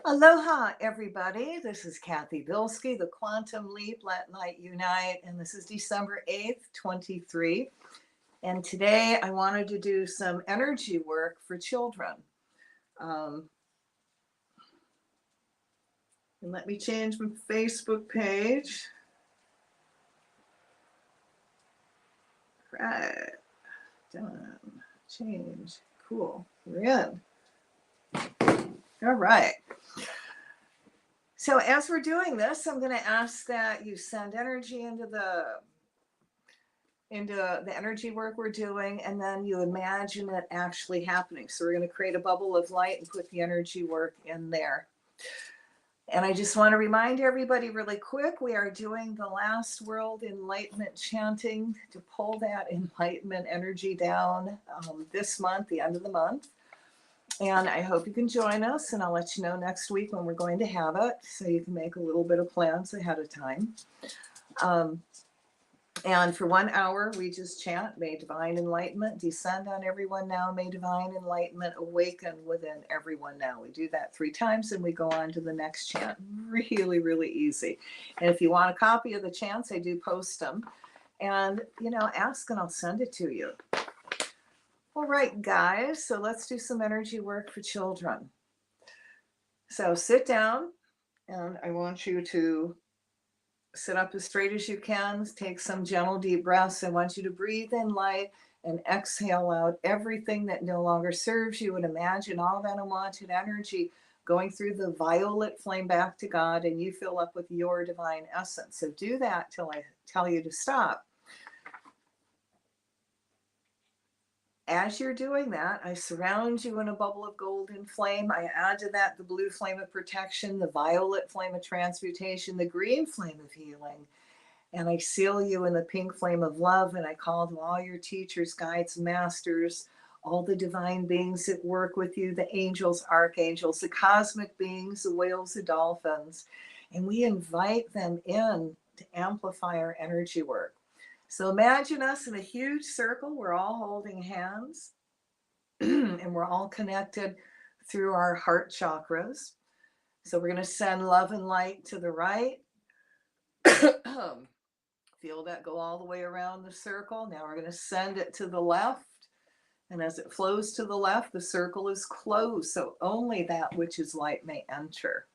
Aloha, everybody. This is Cathy Bilsky, the Quantum Leap, Let Light Unite, and this is December 8th, 23. And today I wanted to do some energy work for children. Um, and let me change my Facebook page. Right. Done. Change. Cool. We're in. All right. So as we're doing this, I'm going to ask that you send energy into the energy work we're doing, and then you imagine it actually happening. So we're going to create a bubble of light and put the energy work in there. And I just want to remind everybody really quick, we are doing the last world enlightenment chanting to pull that enlightenment energy down this month, the end of the month. And I hope you can join us, and I'll let you know next week when we're going to have it, so you can make a little bit of plans ahead of time. And for 1 hour, we just chant, may divine enlightenment descend on everyone now, may divine enlightenment awaken within everyone now. We do that 3 times and we go on to the next chant. Really, really easy. And if you want a copy of the chants, I do post them. And, ask and I'll send it to you. All right, guys, so let's do some energy work for children. So sit down, and I want you to sit up as straight as you can. Take some gentle, deep breaths. I want you to breathe in light and exhale out everything that no longer serves you, and imagine all that unwanted energy going through the violet flame back to God, and you fill up with your divine essence. So do that till I tell you to stop. As you're doing that, I surround you in a bubble of golden flame. I add to that the blue flame of protection, the violet flame of transmutation, the green flame of healing. And I seal you in the pink flame of love. And I call to all your teachers, guides, masters, all the divine beings that work with you, the angels, archangels, the cosmic beings, the whales, the dolphins. And we invite them in to amplify our energy work. So imagine us in a huge circle. We're all holding hands and we're all connected through our heart chakras. So we're going to send love and light to the right. Feel that go all the way around the circle. Now we're going to send it to the left. And as it flows to the left, the circle is closed. So only that which is light may enter.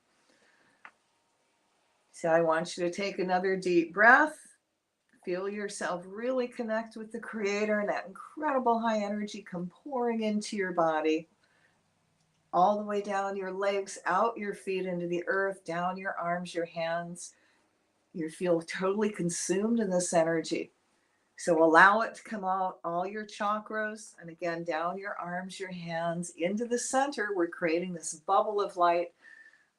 So I want you to take another deep breath. Feel yourself really connect with the Creator, and that incredible high energy come pouring into your body, all the way down your legs, out your feet into the earth, down your arms, your hands. You feel totally consumed in this energy. So allow it to come out, all your chakras, and again, down your arms, your hands, into the center. We're creating this bubble of light,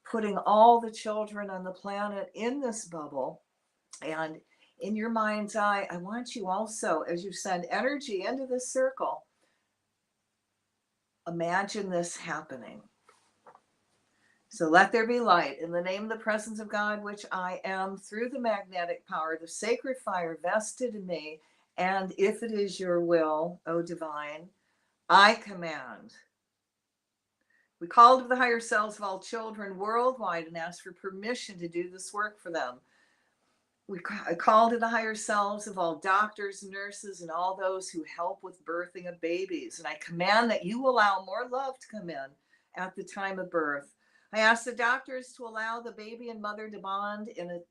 putting all the children on the planet in this bubble. And in your mind's eye, I want you also, as you send energy into this circle, imagine this happening. So let there be light in the name of the presence of God, which I am, through the magnetic power, the sacred fire vested in me. And if it is your will, O divine, I command. We call to the higher selves of all children worldwide and ask for permission to do this work for them. I call to the higher selves of all doctors, nurses, and all those who help with birthing of babies. And I command that you allow more love to come in at the time of birth. I ask the doctors to allow the baby and mother to bond in a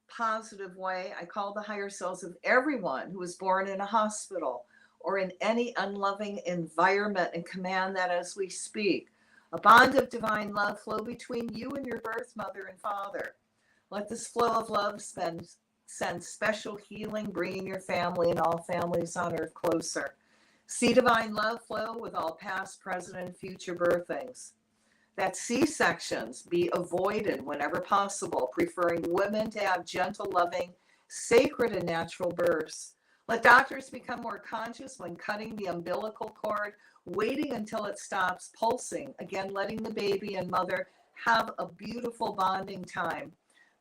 positive way. I call the higher selves of everyone who was born in a hospital or in any unloving environment, and command that as we speak, a bond of divine love flow between you and your birth mother and father. Let this flow of love send special healing, bringing your family and all families on earth closer. See divine love flow with all past, present, and future birthings. That C-sections be avoided whenever possible, preferring women to have gentle, loving, sacred, and natural births. Let doctors become more conscious when cutting the umbilical cord, waiting until it stops pulsing, again letting the baby and mother have a beautiful bonding time.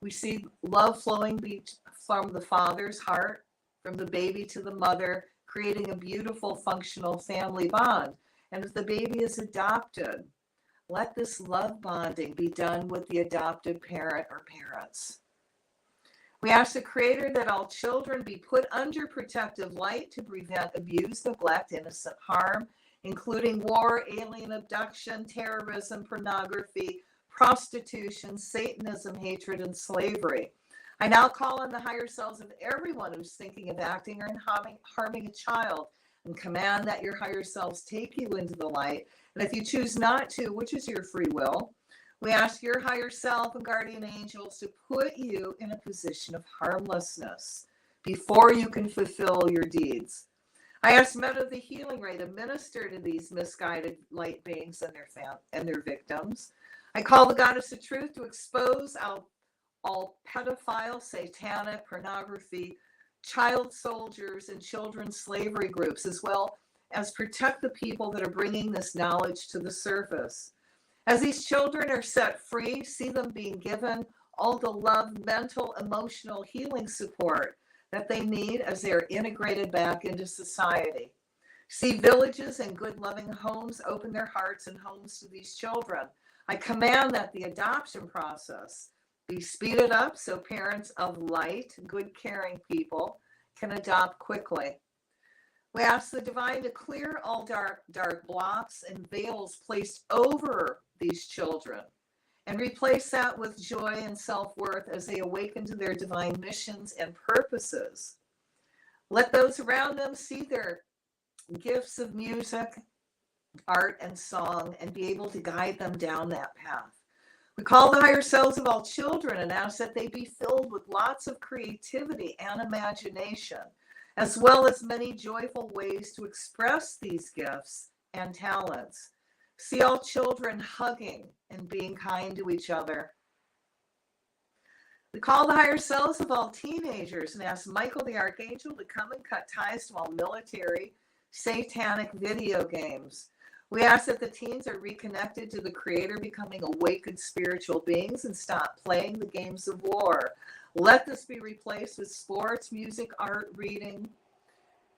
We see love flowing from the father's heart, from the baby to the mother, creating a beautiful functional family bond. And if the baby is adopted, Let this love bonding be done with the adopted parent or parents. We ask the Creator that all children be put under protective light to prevent abuse, neglect, innocent harm, including war, alien abduction, terrorism, pornography, prostitution, Satanism, hatred, and slavery. I now call on the higher selves of everyone who's thinking of acting or harming a child, and command that your higher selves take you into the light. And if you choose not to, which is your free will, we ask your higher self and guardian angels to put you in a position of harmlessness before you can fulfill your deeds. I ask men of the healing ray to minister to these misguided light beings and their victims. I call the goddess of truth to expose all pedophile, satanic, pornography, child soldiers, and children's slavery groups, as well as protect the people that are bringing this knowledge to the surface. As these children are set free, see them being given all the love, mental, emotional healing support that they need as they are integrated back into society. See villages and good loving homes open their hearts and homes to these children. I command that the adoption process be speeded up so parents of light, good caring people can adopt quickly. We ask the divine to clear all dark blocks and veils placed over these children and replace that with joy and self-worth as they awaken to their divine missions and purposes. Let those around them see their gifts of music, art, and song and be able to guide them down that path. We call the higher selves of all children and ask that they be filled with lots of creativity and imagination, as well as many joyful ways to express these gifts and talents. See all children hugging and being kind to each other. We call the higher selves of all teenagers and ask Michael the Archangel to come and cut ties to all military, satanic video games. We ask that the teens are reconnected to the Creator, becoming awakened spiritual beings, and stop playing the games of war. Let this be replaced with sports, music, art, reading.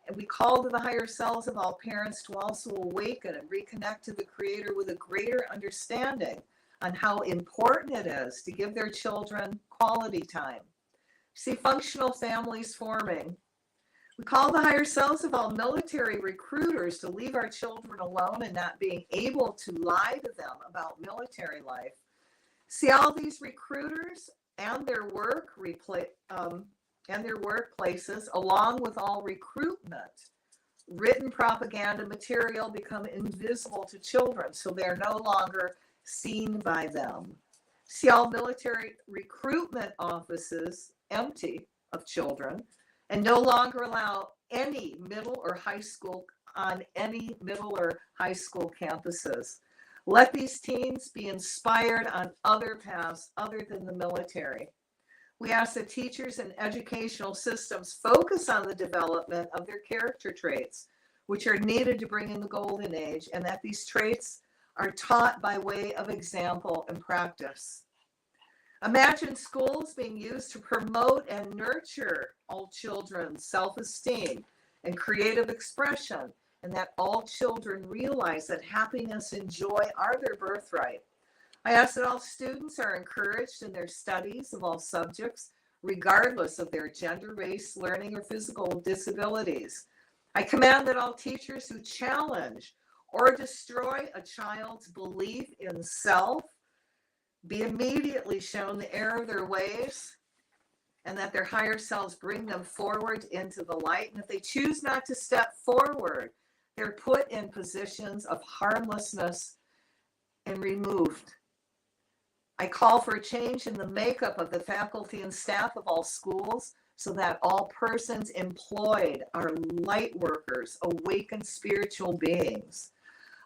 And we call to the higher selves of all parents to also awaken and reconnect to the Creator with a greater understanding on how important it is to give their children quality time. See functional families forming. We call the higher selves of all military recruiters to leave our children alone and not being able to lie to them about military life. See all these recruiters and their workplaces, along with all recruitment, written propaganda material, become invisible to children, so they are no longer seen by them. See all military recruitment offices empty of children, and no longer allow any middle or high school on any middle or high school campuses. Let these teens be inspired on other paths other than the military. We ask that teachers and educational systems focus on the development of their character traits, which are needed to bring in the golden age, and that these traits are taught by way of example and practice. Imagine schools being used to promote and nurture all children's self-esteem and creative expression, and that all children realize that happiness and joy are their birthright. I ask that all students are encouraged in their studies of all subjects, regardless of their gender, race, learning, or physical disabilities. I command that all teachers who challenge or destroy a child's belief in self be immediately shown the error of their ways, and that their higher selves bring them forward into the light. And if they choose not to step forward, they're put in positions of harmlessness and removed. I call for a change in the makeup of the faculty and staff of all schools so that all persons employed are light workers, awakened spiritual beings.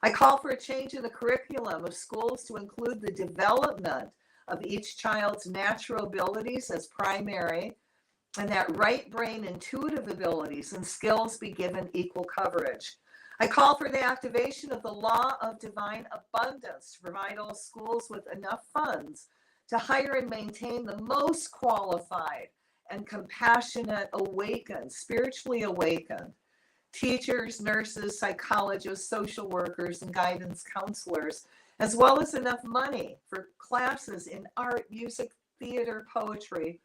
I call for a change in the curriculum of schools to include the development of each child's natural abilities as primary, and that right brain intuitive abilities and skills be given equal coverage. I call for the activation of the law of divine abundance to provide all schools with enough funds to hire and maintain the most qualified and compassionate, awakened, spiritually awakened teachers, nurses, psychologists, social workers, and guidance counselors, as well as enough money for classes in art, music, theater, poetry,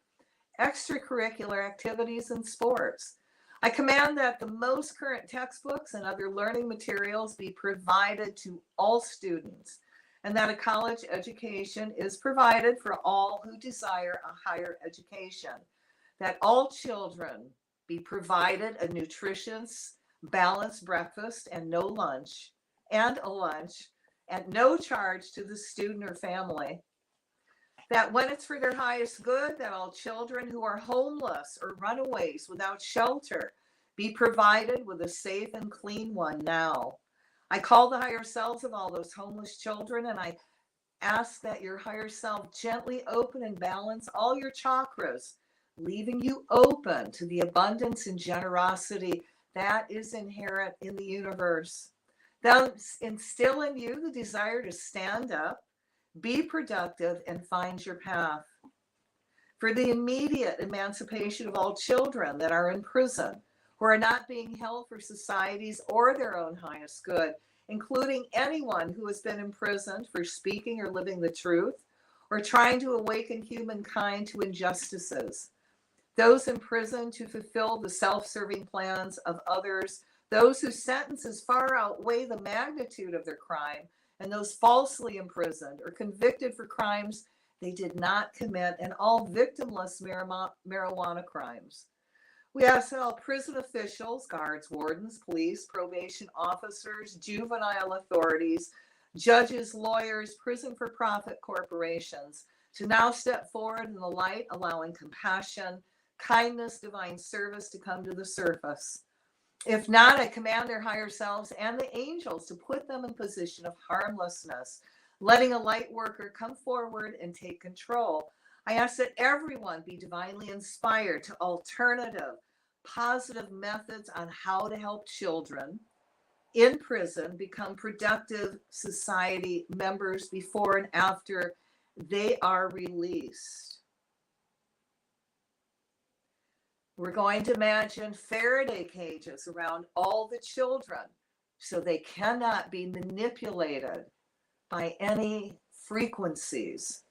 extracurricular activities, and sports. I command that the most current textbooks and other learning materials be provided to all students, and that a college education is provided for all who desire a higher education, that all children be provided a nutritious, balanced breakfast and a lunch at no charge to the student or family, that when it's for their highest good, that all children who are homeless or runaways without shelter be provided with a safe and clean one now. I call the higher selves of all those homeless children, and I ask that your higher self gently open and balance all your chakras, leaving you open to the abundance and generosity that is inherent in the universe. They'll instill in you the desire to stand up, be productive, and find your path. For the immediate emancipation of all children that are in prison, who are not being held for society's or their own highest good, including anyone who has been imprisoned for speaking or living the truth, or trying to awaken humankind to injustices. Those imprisoned to fulfill the self-serving plans of others, those whose sentences far outweigh the magnitude of their crime, and those falsely imprisoned or convicted for crimes they did not commit, and all victimless marijuana crimes. We ask that all prison officials, guards, wardens, police, probation officers, juvenile authorities, judges, lawyers, prison for profit corporations to now step forward in the light, allowing compassion, kindness, divine service to come to the surface. If not, I command their higher selves and the angels to put them in position of harmlessness, letting a light worker come forward and take control. I ask that everyone be divinely inspired to alternative, positive methods on how to help children in prison become productive society members before and after they are released. We're going to imagine Faraday cages around all the children so they cannot be manipulated by any frequencies.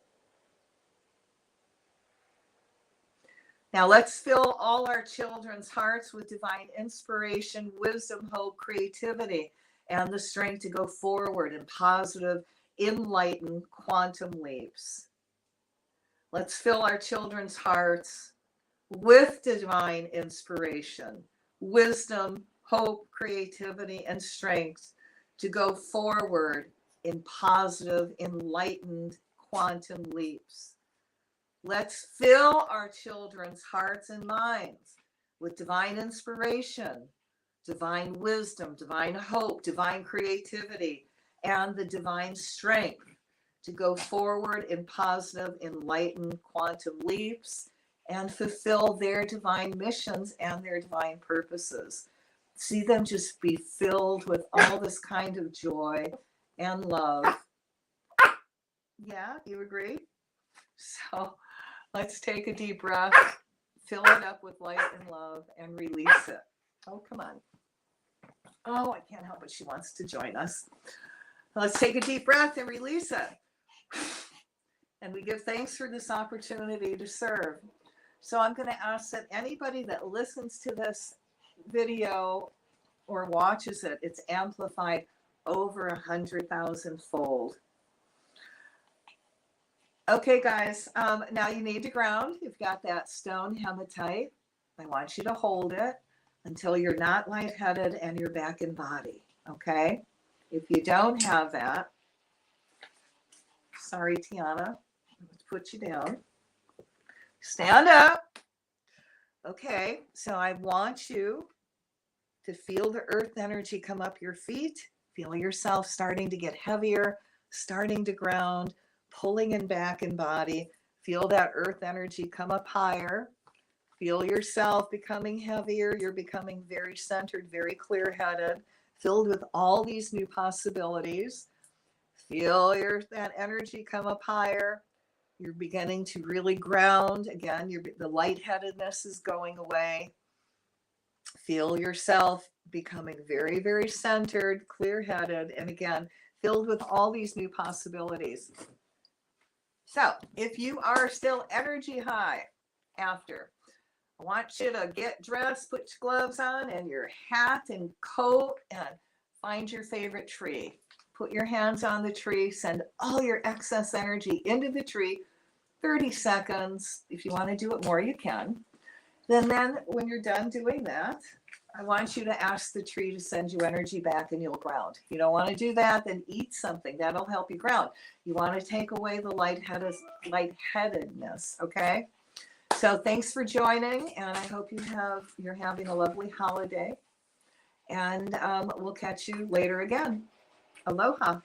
Now let's fill all our children's hearts with divine inspiration, wisdom, hope, creativity, and the strength to go forward in positive, enlightened quantum leaps. Let's fill our children's hearts with divine inspiration, wisdom, hope, creativity, and strength to go forward in positive, enlightened quantum leaps. Let's fill our children's hearts and minds with divine inspiration, divine wisdom, divine hope, divine creativity, and the divine strength to go forward in positive, enlightened quantum leaps and fulfill their divine missions and their divine purposes. See them just be filled with all this kind of joy and love. Yeah, you agree? So let's take a deep breath, fill it up with light and love, and release it. Oh, come on. Oh, I can't help it. She wants to join us. Let's take a deep breath and release it. And we give thanks for this opportunity to serve. So I'm going to ask that anybody that listens to this video or watches it, it's amplified over 100,000 fold. Okay, guys, now you need to ground. You've got that stone hematite. I want you to hold it until you're not lightheaded and you're back in body, okay? If you don't have that, sorry, Tiana, let's put you down. Stand up. Okay, so I want you to feel the earth energy come up your feet. Feel yourself starting to get heavier, starting to ground, pulling in back in body. Feel that earth energy come up higher. Feel yourself becoming heavier. You're becoming very centered, very clear-headed, filled with all these new possibilities. Feel that energy come up higher. You're beginning to really ground. Again, the lightheadedness is going away. Feel yourself becoming very, very centered, clear-headed. And again, filled with all these new possibilities. So if you are still energy high after, I want you to get dressed, put your gloves on and your hat and coat, and find your favorite tree. Put your hands on the tree, send all your excess energy into the tree, 30 seconds. If you want to do it more, you can. Then when you're done doing that, I want you to ask the tree to send you energy back and you'll ground. If you don't want to do that, then eat something. That'll help you ground. You want to take away the lightheadedness, okay? So thanks for joining, and I hope you're having a lovely holiday. And we'll catch you later again. Aloha.